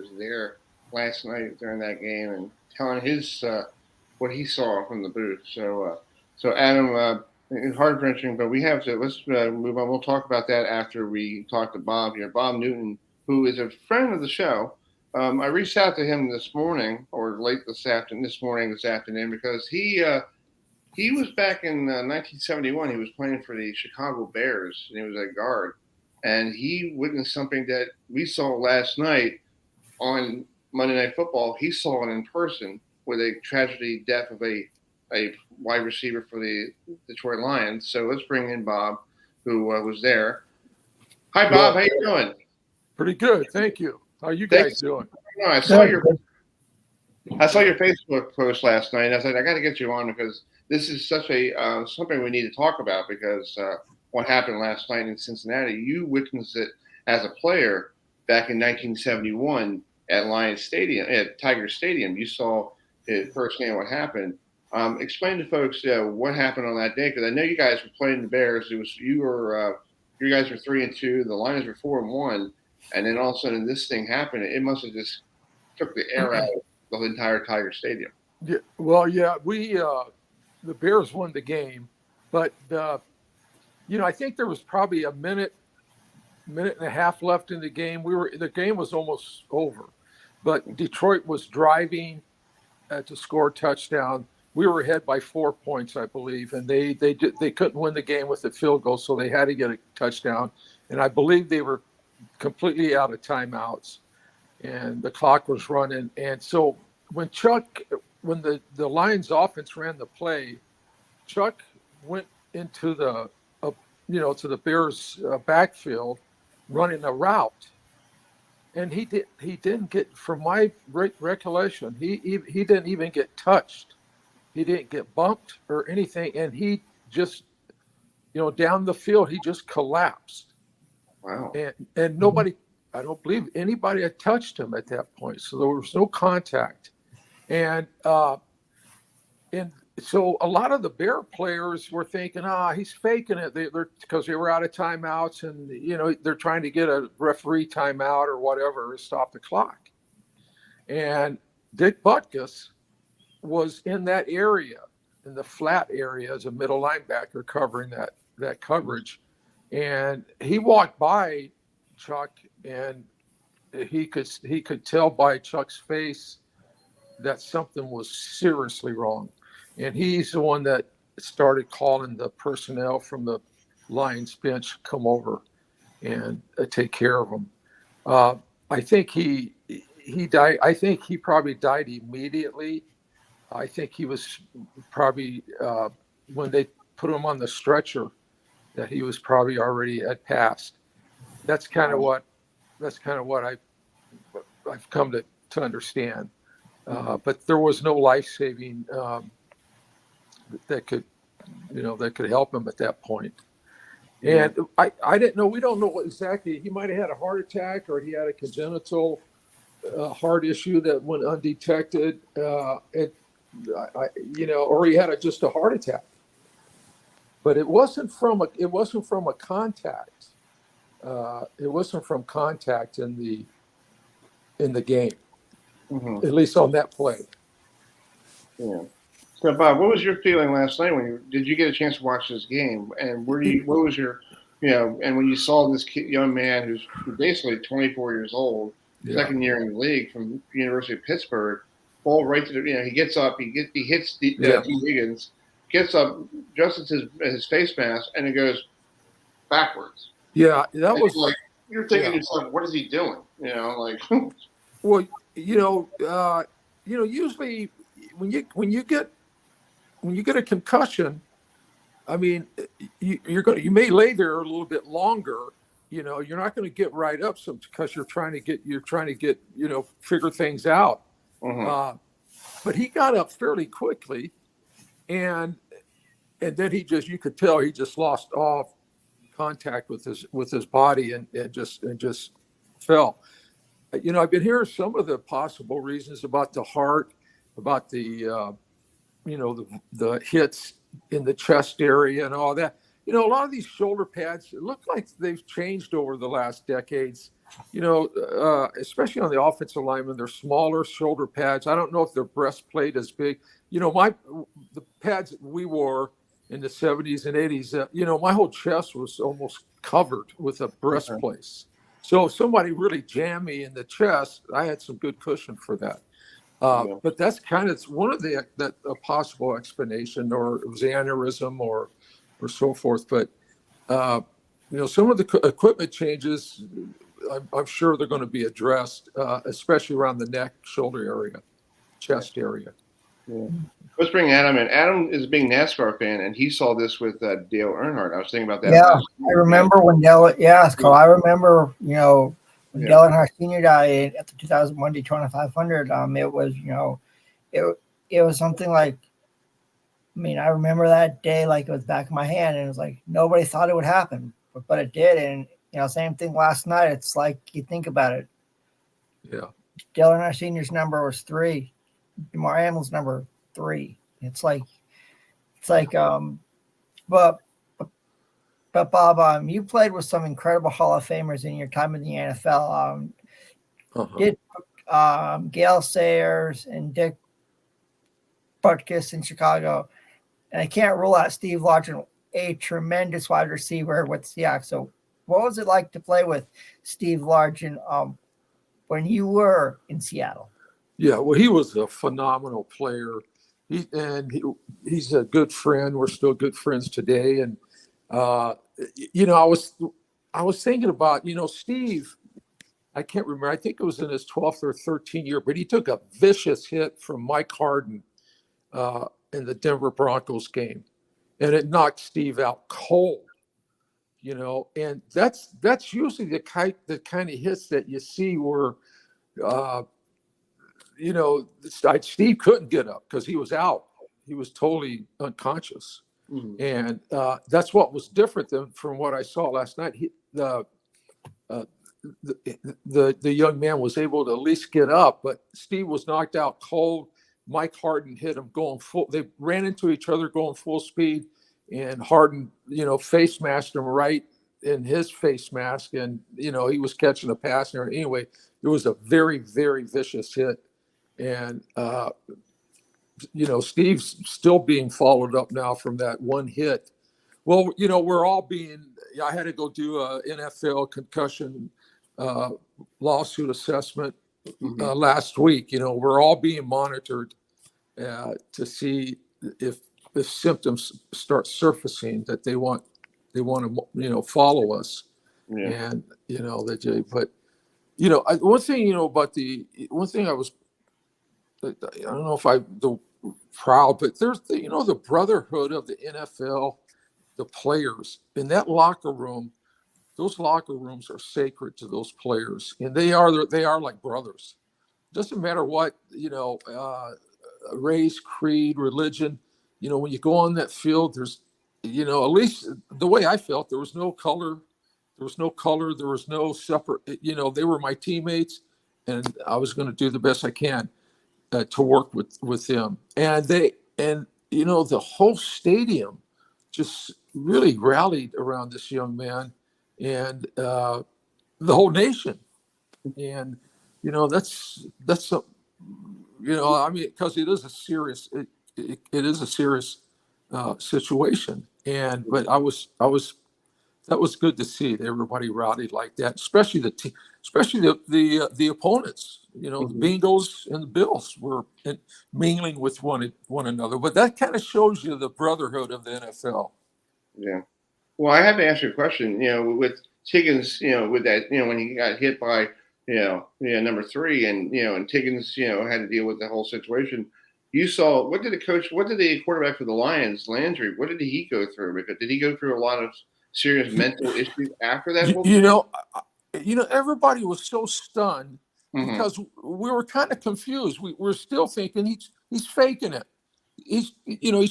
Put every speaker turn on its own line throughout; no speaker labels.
was there last night during that game and telling his what he saw from the booth. So Adam, it's heart wrenching, but we have to let's move on. We'll talk about that after we talk to Bob here. Bob Newton, who is a friend of the show. I reached out to him this morning, or late this afternoon, because he was back in 1971. He was playing for the Chicago Bears, and he was a guard. And he witnessed something that we saw last night on Monday Night Football. He saw it in person with a tragedy death of a wide receiver for the Detroit Lions. So let's bring in Bob, who was there. Hi, Bob. How you doing?
Pretty good, thank you. How are you guys doing?
No, I saw your Facebook post last night, and I said I got to get you on because this is such a something we need to talk about because what happened last night in Cincinnati. You witnessed it as a player back in 1971 at Tiger Stadium. You saw it firsthand what happened. Explain to folks what happened on that day because I know you guys were playing the Bears. You guys were 3-2. The Lions were 4-1, and then all of a sudden this thing happened. It must have just took the air out of the entire Tiger Stadium.
Yeah, well, yeah, we the Bears won the game, but I think there was probably a minute and a half left in the game. The game was almost over, but Detroit was driving to score a touchdown. We were ahead by 4 points, I believe, and they couldn't win the game with a field goal, so they had to get a touchdown. And I believe they were completely out of timeouts, and the clock was running. And so when the Lions offense ran the play, Chuck went into to the Bears backfield running a route. And he didn't get, from my recollection, he didn't even get touched. He didn't get bumped or anything. And he just, down the field, he just collapsed.
Wow.
And nobody, I don't believe anybody had touched him at that point. So there was no contact. And so a lot of the Bear players were thinking, he's faking it. They're because they were out of timeouts, and they're trying to get a referee timeout or whatever to stop the clock. And Dick Butkus was in that area, in the flat area, as a middle linebacker covering that coverage, and he walked by Chuck, and he could tell by Chuck's face that something was seriously wrong. And he's the one that started calling the personnel from the Lions bench come over and take care of him. I think he died. I think he probably died immediately. I think he was probably when they put him on the stretcher, that he was probably already had passed. That's kind of what I've come to understand. But there was no life-saving that could help him at that point. And I didn't know. We don't know what exactly. He might have had a heart attack, or he had a congenital heart issue that went undetected. Or he had just a heart attack. But it wasn't from a contact. It wasn't from contact in the game. Mm-hmm. At least on that play.
Yeah. So, Bob, what was your feeling last night did you get a chance to watch this game? And what was your, and when you saw this young man who's basically 24 years old, second year in the league from University of Pittsburgh, ball right to the, he gets up, he hits T. Higgins, gets up, adjusts his face mask, and it goes backwards.
Yeah, that was
like, you're thinking to yourself, what is he doing?
Well, usually when you get a concussion, I mean, you may lay there a little bit longer. You're not going to get right up because you're trying to get figure things out. Mm-hmm. But he got up fairly quickly, and then you could tell he just lost all contact with his body and just fell. I've been hearing some of the possible reasons about the heart, about the hits in the chest area and all that. A lot of these shoulder pads, it look like they've changed over the last decades. Especially on the offensive linemen, they're smaller shoulder pads. I don't know if their breastplate is big. The pads that we wore in the 70s and 80s, my whole chest was almost covered with a
Okay.
breastplate. So if somebody really jammed me in the chest, I had some good cushion for that.
Yeah.
But that's kind of one of a possible explanation, or it was aneurysm or so forth. But some of the equipment changes, I'm sure they're going to be addressed, especially around the neck, shoulder area, chest area.
Yeah. Let's bring Adam in. Adam is a big NASCAR fan, and he saw this with Dale Earnhardt. I was thinking about that
Yeah,
last
I
year.
remember when Dell. Yeah, Carl. I remember, when
Yeah.
Dell Earnhardt Senior died at the 2001 Daytona 500. It was, it was something like. I mean, I remember that day like it was back in my hand, and it was like nobody thought it would happen, but it did. And same thing last night. It's like you think about it.
Yeah.
Dale Earnhardt Senior's number was 3. DeMar Hamlin's number 3. It's like, but Bob, you played with some incredible Hall of Famers in your time in the NFL. Did Gale Sayers and Dick Butkus in Chicago, and I can't rule out Steve Largent, a tremendous wide receiver with Seahawks. So, what was it like to play with Steve Largent when you were in Seattle?
Yeah, well, he was a phenomenal player. He's a good friend. We're still good friends today. And I was thinking about Steve. I can't remember. I think it was in his 12th or 13th year, but he took a vicious hit from Mike Harden in the Denver Broncos game, and it knocked Steve out cold. And that's usually the kind of hits that you see where Steve couldn't get up because he was out. He was totally unconscious.
Mhm.
And that's what was different from what I saw last night. The young man was able to at least get up, but Steve was knocked out cold. Mike Harden hit him going full. They ran into each other going full speed, and Harden, face masked him right in his face mask, and he was catching a pass. And anyway, it was a very, very vicious hit, and Steve's still being followed up now from that one hit. Well, we're all being. I had to go do a NFL concussion lawsuit assessment last week. We're all being monitored to see if symptoms start surfacing that they want to follow us.
Yeah.
And one thing about the one thing I don't know if the proud, but there's the brotherhood of the NFL, the players in that locker room. Those locker rooms are sacred to those players, and they are like brothers. Doesn't matter what race, creed, religion. When you go on that field, there's at least the way I felt, there was no color. There was no separate. They were my teammates, and I was going to do the best I can to work with them. And the whole stadium just really rallied around this young man, and the whole nation. And that's because it is a serious situation. And but that was good to see that everybody rallied like that, especially the opponents. The Bengals and the Bills were mingling with one another. But that kind of shows you the brotherhood of the NFL.
Yeah. Well, I have to ask you a question. With Tiggins, with that, when he got hit by, number 3, and Tiggins, had to deal with the whole situation. You saw what did the quarterback for the Lions, Landry, what did he go through? Because did he go through a lot of serious mental issues after that?
Everybody was so stunned because we were kind of confused. We were still thinking he's faking it. He's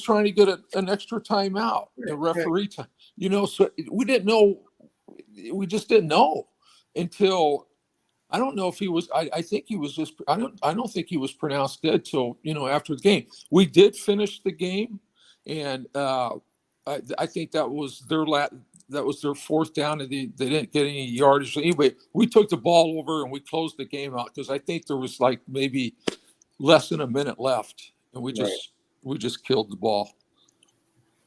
trying to get an extra timeout, a referee time. So we didn't know. We just didn't know until I don't know if he was. I think he was just. I don't think he was pronounced dead till after the game. We did finish the game, and I think that was that was their fourth down, and they didn't get any yardage. So anyway, we took the ball over and we closed the game out because I think there was like maybe less than a minute left, and we just killed the ball,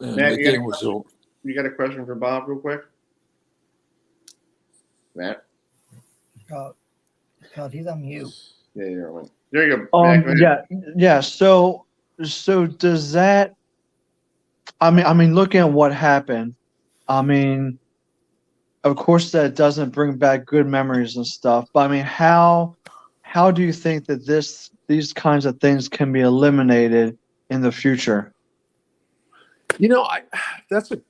and
Matt,
the game was over.
You got a question for Bob, real quick, Matt?
God, he's on mute.
Yeah, you're on. There you go. Matt, go
yeah. So does that? I mean, looking at what happened, I mean, of course that doesn't bring back good memories and stuff. But I mean, how do you think that these kinds of things can be eliminated in the future?
You know, that's the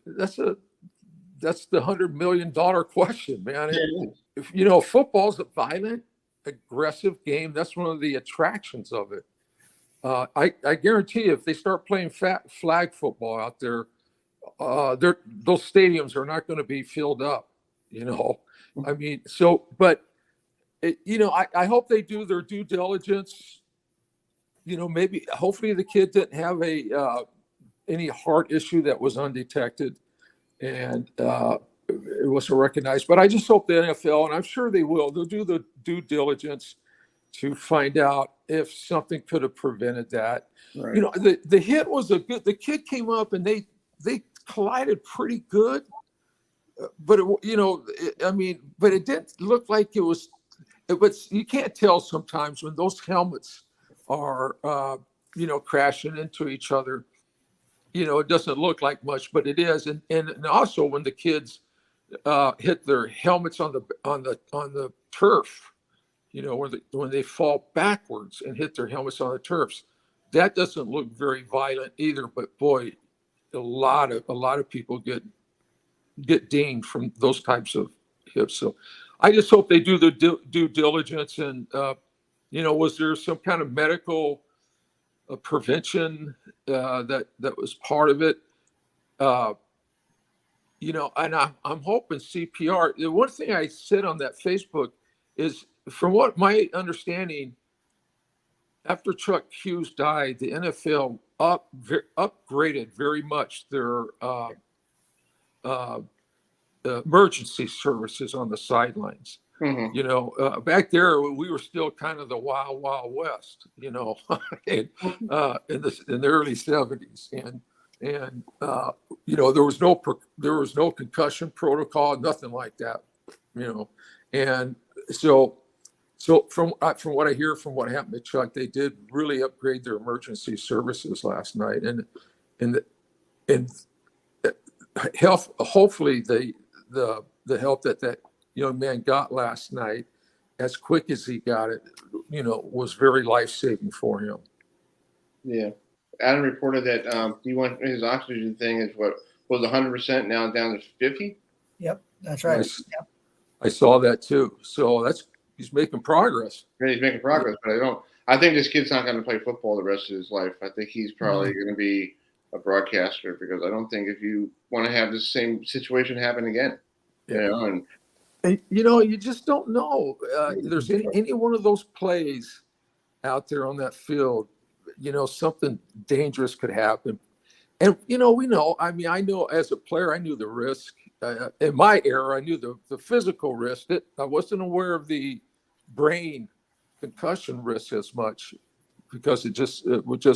$100 million question, man. You know, football's a violent, aggressive game. That's one of the attractions of it. I guarantee you, if they start playing flag football out there, those stadiums are not going to be filled up. You know, I mean, but you know, I hope they do their due diligence. You know, hopefully the kid didn't have any heart issue that was undetected, and it wasn't recognized. But I just hope the NFL, and I'm sure they will, they'll do the due diligence to find out if something could have prevented that. Right. You know, the hit was the kid came up and they collided pretty good, but it didn't look like it was. But you can't tell sometimes when those helmets are crashing into each other. You know, it doesn't look like much, but it is. And also when the kids hit their helmets on the turf, you know, when they fall backwards and hit their helmets on the turfs, that doesn't look very violent either. But boy, a lot of people get dinged from those types of hits. So I just hope they do the due diligence. And was there some kind of medical prevention that was part of it? And I'm hoping CPR. The one thing I said on that Facebook is, from what my understanding, after Chuck Hughes died, the NFL upgraded very much their emergency services on the sidelines. Mm-hmm. You know, back there we were still kind of the wild west. You know, in the early '70s, and there was no concussion protocol, nothing like that. You know, and so from what I hear from what happened to Chuck, they did really upgrade their emergency services last night, and hopefully the help that young man got last night, as quick as he got it, was very life-saving for him. Yeah.
Adam reported that his oxygen thing is what was 100%, now down to 50.
Yep, that's right.
I saw that too. So he's making progress.
Yeah, he's making progress, but I think this kid's not going to play football the rest of his life. I think he's probably going to be a broadcaster, because I don't think if you want to have the same situation happen again, and
you just don't know. There's any one of those plays out there on that field, something dangerous could happen. And, we know, I know as a player, I knew the risk. In my era, I knew the physical risk. I wasn't aware of the brain concussion risk as much, because it just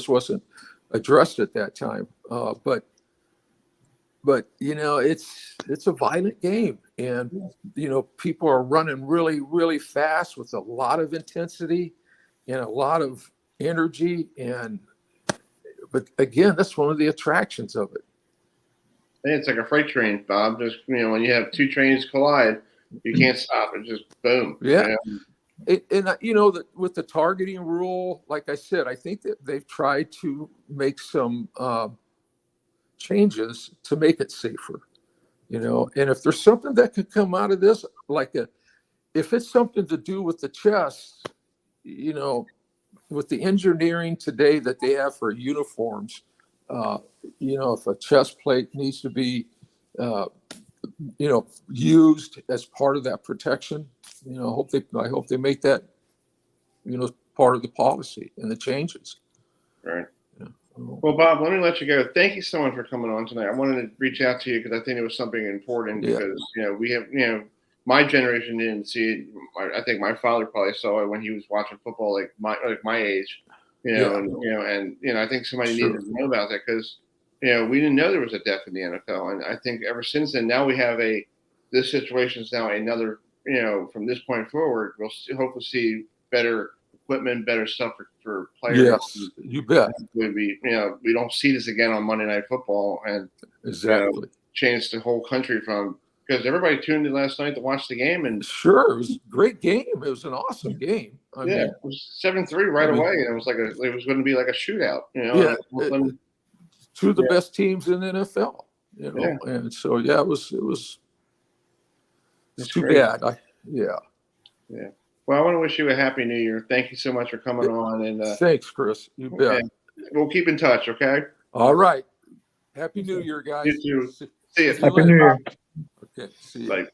wasn't addressed at that time. But it's a violent game, and people are running really, really fast with a lot of intensity and a lot of energy, but again, that's one of the attractions of it.
It's like a freight train, Bob. Just when you have two trains collide, you can't stop it. Just boom.
Yeah. With the targeting rule, like I said, I think that they've tried to make some changes to make it safer. And if there's something that could come out of this, if it's something to do with the chest, with the engineering today that they have for uniforms, if a chest plate needs to be, used as part of that protection, I hope they make that, part of the policy and the changes.
Right. Well, Bob, let me let you go. Thank you so much for coming on tonight. I wanted to reach out to you because I think it was something important
Yeah.
because, we have, my generation didn't see it. I think my father probably saw it when he was watching football, like my age,
Yeah.
and I think somebody
Sure.
needed to know about that because, we didn't know there was a death in the NFL. And I think ever since then, now we have this situation is now another, from this point forward, we'll hopefully see better equipment, better stuff for players.
Yes, you bet.
We don't see this again on Monday Night Football and
Exactly.
change the whole country because everybody tuned in last night to watch the game and
Sure, it was a great game. It was an awesome game. I mean,
it was 7-3 right away, and it was going to be like a shootout.
Yeah, two of the
Yeah.
best teams in the NFL. And so it was
It's
too
great.
bad. Yeah.
Well, I want to wish you a happy New Year. Thank you so much for coming on, and
Thanks, Chris. You bet.
we'll keep in touch. Okay.
All right. Happy New Year, guys.
You too. See you.
See you
Happy
later.
New Year.
Okay. See you.
Bye.